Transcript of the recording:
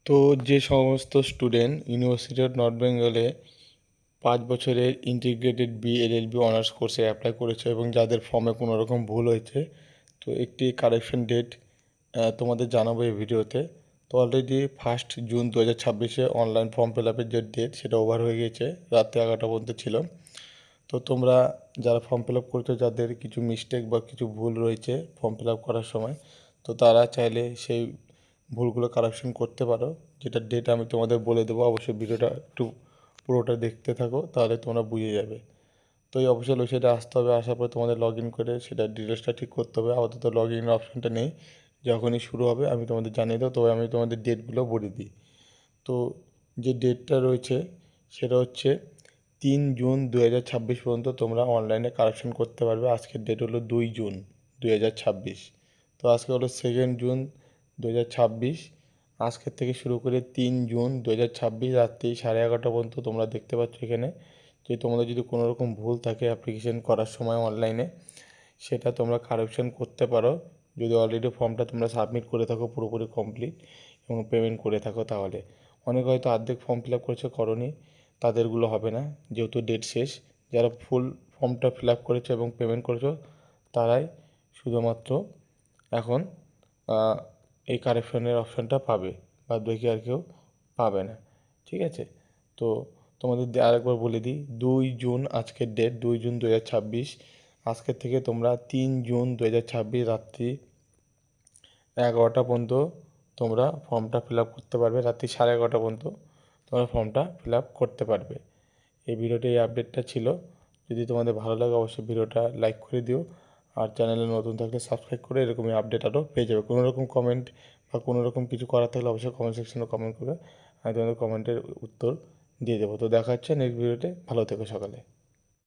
তো যে সমস্ত স্টুডেন্ট ইউনিভার্সিটি অফ নর্থ বেঙ্গলে 5 বছরের ইন্টিগ্রেটেড এলএলবি অনার্স কোর্সে অ্যাপ্লাই করেছে এবং যাদের ফর্মে কোনো রকম ভুল হয়েছে, তো একটি কারেকশন ডেট তোমাদের জানাবো এই ভিডিওতে। তো already 1 June 2026 online form fill আপের যে ডেট সেটা ওভার হয়ে গিয়েছে, রাত্রি 11টা পর্যন্ত ছিল। তো তোমরা যারা ফর্ম ফিল আপ করছো, যাদের কিছু মিস্টেক বা কিছু ভুল রয়েছে ফর্ম ফিল আপ করার সময়, তো তারা চাইলে সেই ভুলগুলো কারেকশন করতে পারো। যেটা ডেট আমি তোমাদের বলে দেবো, অবশ্যই ভিডিওটা একটু পুরোটা দেখতে থাকো, তাহলে তোমরা বুঝে যাবে। তো এই অফিসিয়াল ওয়েবসাইটে আসতে হবে, আসার পর তোমাদের লগ ইন করে সেটা ডিটেলসটা ঠিক করতে হবে। আপাতত লগ ইনের অপশানটা নেই, যখনই শুরু হবে আমি তোমাদের জানিয়ে দেবো। তবে আমি তোমাদের ডেটগুলো বলে দিই। তো যে ডেটটা রয়েছে সেটা হচ্ছে 3 জুন 2026 পর্যন্ত তোমরা অনলাইনে কারেকশন করতে পারবে। আজকের ডেট হলো 2 জুন 2026। তো আজকে হলো 2 জুন 2026। আজকের থেকে শুরু করে 3 জুন 2026 রাত্রি 11:30 পর্যন্ত তোমরা দেখতে পাচ্ছ এখানে যে তোমাদের যদি কোনো রকম ভুল থাকে অ্যাপ্লিকেশন করার সময় অনলাইনে, সেটা তোমরা কারেকশন করতে পারো। যদি অলরেডি ফর্মটা তোমরা সাবমিট করে থাকো পুরোপুরি কমপ্লিট এবং পেমেন্ট করে থাকো, তাহলে অনেকে হয়তো অর্ধেক ফর্ম ফিল আপ করেছে, করনি, তাদেরগুলো হবে না যেহেতু ডেট শেষ। যারা ফুল ফর্মটা ফিল আপ করেছো এবং পেমেন্ট করেছো, তারাই শুধুমাত্র এখন এই কারেকশনের অপশানটা পাবে, বাদ বাকি আর কেউ পাবে না। ঠিক আছে? তো তোমাদের আরেকবার বলে দিই, 2 জুন আজকের ডেট, 2 জুন 2026। আজকের থেকে তোমরা 3 জুন 2026 রাত্রি 11টা পর্যন্ত তোমরা ফর্মটা ফিল আপ করতে পারবে। রাত্রি 11:30 পর্যন্ত তোমরা ফর্মটা ফিল আপ করতে পারবে। এই ভিডিওতে এই আপডেটটা ছিল। যদি তোমাদের ভালো লাগে অবশ্যই ভিডিওটা লাইক করে দিও, আর চ্যানেলে নতুন থাকলে সাবস্ক্রাইব করে এরকমই আপডেট আরও পেয়ে যাবে। কোনো রকম কমেন্ট বা কোনো রকম কিছু করার থাকলে অবশ্যই কমেন্ট সেকশনে কমেন্ট করবে, আমি তোমাদের কমেন্টের উত্তর দিয়ে দেবো। তো দেখা হচ্ছে নেক্সট ভিডিওতে। ভালো থেকো সকালে।